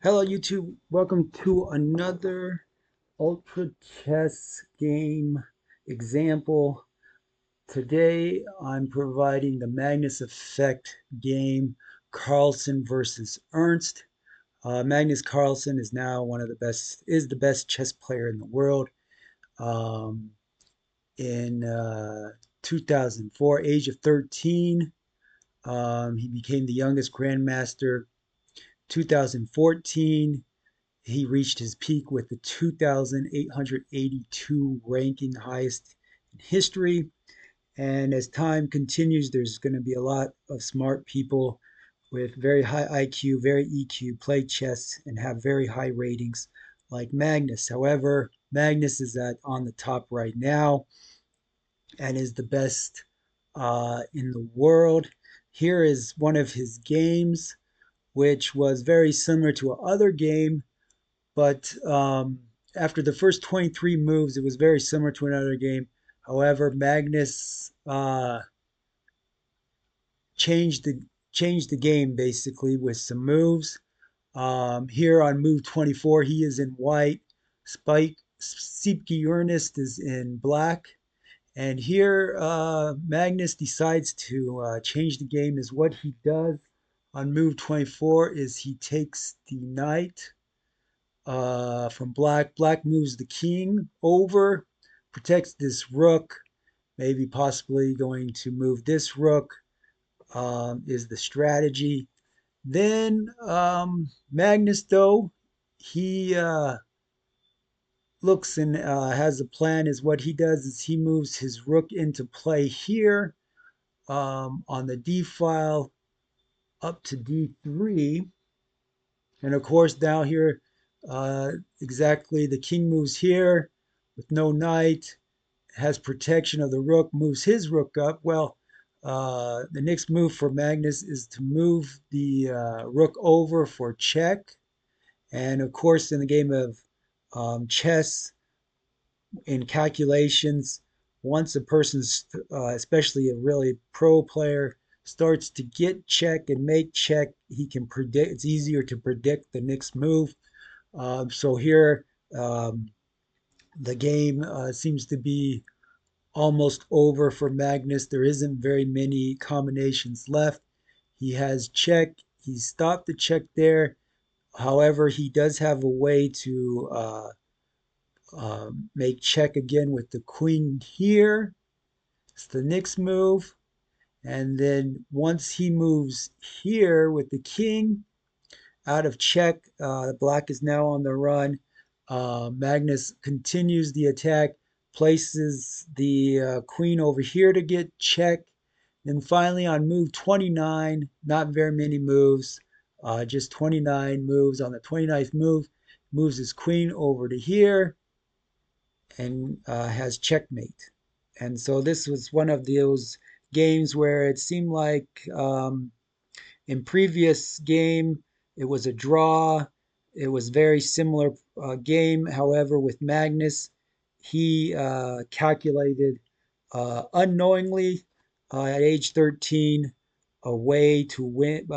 Hello YouTube, welcome to another Ultra Chess game example. Today I'm providing the Magnus Effect game, Carlsen versus Ernst. Magnus Carlsen is now is the best chess player in the world. Um, in 2004, age of 13, he became the youngest grandmaster. 2014, he reached his peak with the 2,882 ranking, highest in history. And as time continues, there's going to be a lot of smart people with very high IQ, very EQ, play chess, and have very high ratings like Magnus. However, Magnus is on the top right now and is the best in the world. Here is one of his games, which was very similar to another game, but after the first 23 moves, it was very similar to another game. However, Magnus changed the changed the game basically with some moves. Here on move 24, he is in white. Spike Sipke Ernest is in black. And here, Magnus decides to change the game. Is what he does on move 24 is he takes the knight from black. Black moves the king over, protects this rook, maybe possibly going to move this rook, is the strategy. Then Magnus, though, he looks and has a plan. Is what he does is he moves his rook into play here on the d file up to d3. And of course, now here, exactly the king moves here with no knight, has protection of the rook, moves his rook up. Well, the next move for Magnus is to move the rook over for check. And of course, in the game of chess, in calculations, once a person's, especially a really pro player, starts to get check and make check, he can predict. It's easier to predict the next move. So here, um, the game seems to be almost over for Magnus. There isn't very many combinations left. He has check. He stopped the check there. However, he does have a way to make check again with the queen here. It's the next move. And then once he moves here with the king out of check, black is now on the run. Magnus continues the attack, places the queen over here to get check. Then finally on move 29, not very many moves, just 29 moves. On the 29th move, moves his queen over to here and has checkmate. And so this was one of those games where it seemed like in previous game it was a draw. It was very similar game. However, with Magnus, he calculated unknowingly at age 13 a way to win,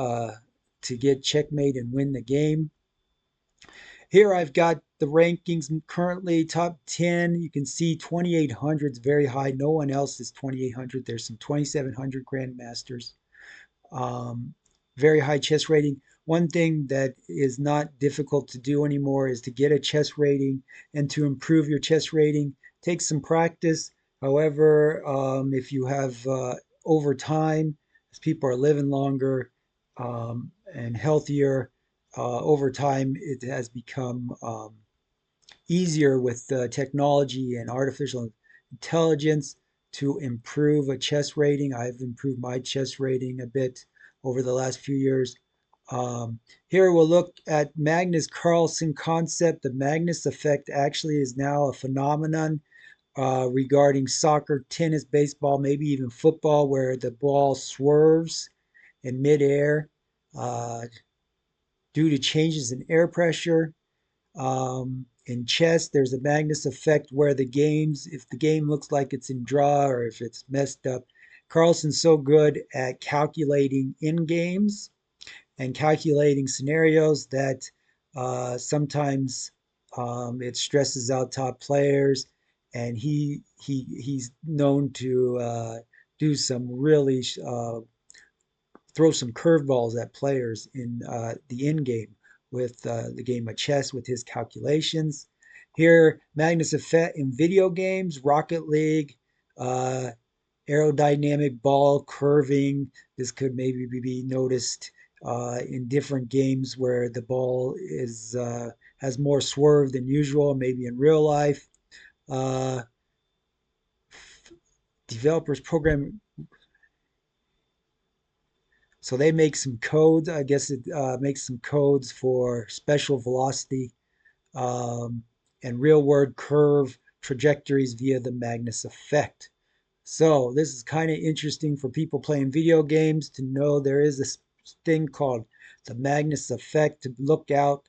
to get checkmate and win the game. Here I've got the rankings currently top 10. You can see 2,800 is very high. No one else is 2,800. There's some 2,700 grandmasters. Um, Very high chess rating. One thing that is not difficult to do anymore is to get a chess rating, and to improve your chess rating takes some practice. However, if you have over time, as people are living longer and healthier, over time it has become easier with technology and artificial intelligence to improve a chess rating. I've improved my chess rating a bit over the last few years. Here we'll look at Magnus Carlsen concept. The Magnus effect actually is now a phenomenon regarding soccer, tennis, baseball, maybe even football, where the ball swerves in midair uh, due to changes in air pressure. In chess, there's a Magnus effect where if the game looks like it's in draw or if it's messed up, Carlsen's so good at calculating in games and calculating scenarios that Sometimes it stresses out top players, and he's known to do some really throw some curveballs at players in the end game with the game of chess with his calculations. Here, Magnus Effect in video games, Rocket League, uh, aerodynamic ball curving. This could maybe be noticed in different games where the ball is has more swerve than usual, maybe in real life. Uh, Developers program, so they make some codes. I guess it makes some codes for special velocity um, and real world curve trajectories via the Magnus effect. So this is kind of interesting for people playing video games to know there is this thing called the Magnus effect to look out.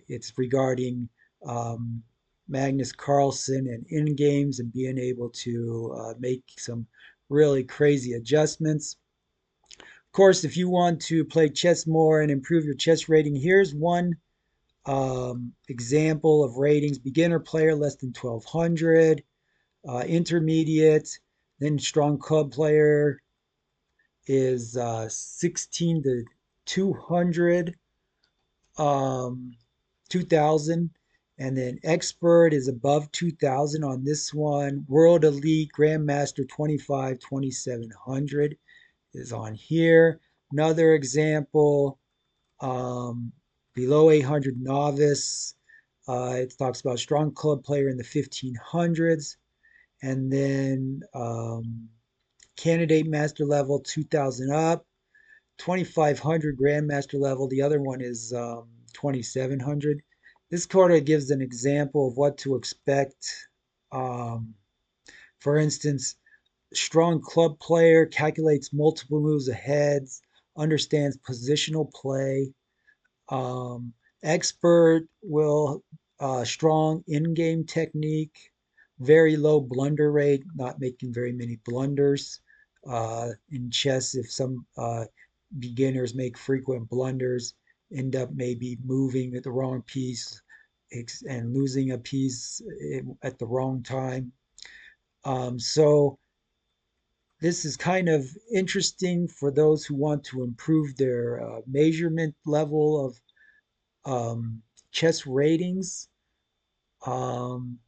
It's regarding um, Magnus Carlsen and in games and being able to make some really crazy adjustments. Of course, if you want to play chess more and improve your chess rating, here's one example of ratings. Beginner player less than 1200, intermediate, then strong club player is 16 to 200, 2000, and then expert is above 2000 on this one. World elite grandmaster 25 2700 is on here. Another example, um, below 800 novice. It talks about strong club player in the 1500s, and then candidate master level 2000 up, 2500 grandmaster level. The other one is 2700. This quarter gives an example of what to expect. Um, for instance, strong club player calculates multiple moves ahead, understands positional play. Um, Expert will strong in-game technique, very low blunder rate, not making very many blunders. In chess, if some beginners make frequent blunders, end up maybe moving at the wrong piece and losing a piece at the wrong time. So this is kind of interesting for those who want to improve their measurement level of um, chess ratings. Um,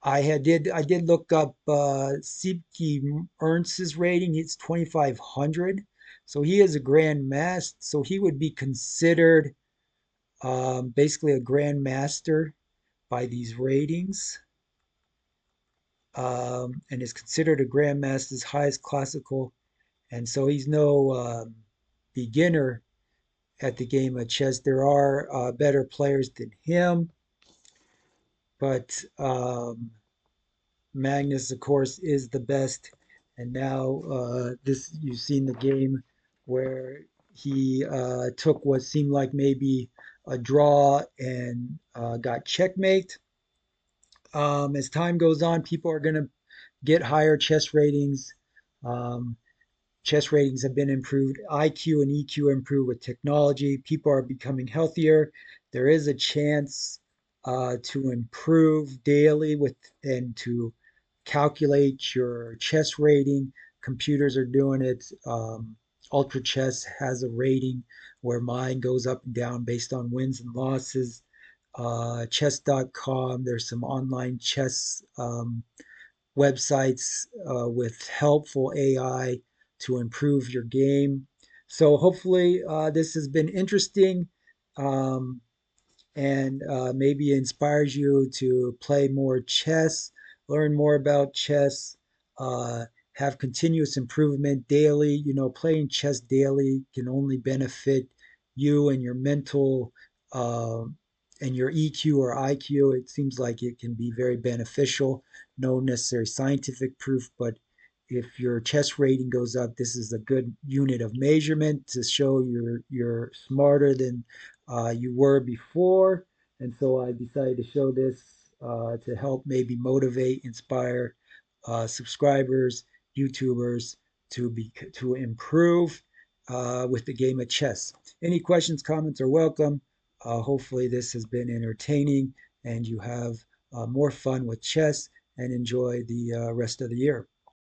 I did look up Siebke Ernst's rating. It's 2500, so he is a grandmaster. So he would be considered basically a grandmaster by these ratings, and is considered a grandmaster's highest classical. And so he's no beginner at the game of chess. There are better players than him, but Magnus, of course, is the best. And now this you've seen the game where he took what seemed like maybe a draw and got checkmate. As time goes on, people are going to get higher chess ratings. Um, Chess ratings have been improved. IQ and EQ improved with technology. People are becoming healthier. There is a chance to improve daily with and to calculate your chess rating. Computers are doing it. Ultra Chess has a rating where mine goes up and down based on wins and losses. Chess.com, there's some online chess websites with helpful AI to improve your game. So hopefully this has been interesting. Um, and maybe inspires you to play more chess, learn more about chess, uh, have continuous improvement daily. You know, playing chess daily can only benefit you and your mental uh, and your EQ or IQ. It seems like it can be very beneficial. No necessary scientific proof, but if your chess rating goes up, this is a good unit of measurement to show you're smarter than you were before. And so I decided to show this to help maybe motivate, inspire subscribers, YouTubers to improve with the game of chess. Any questions, comments are welcome. Hopefully, this has been entertaining and you have more fun with chess and enjoy the rest of the year.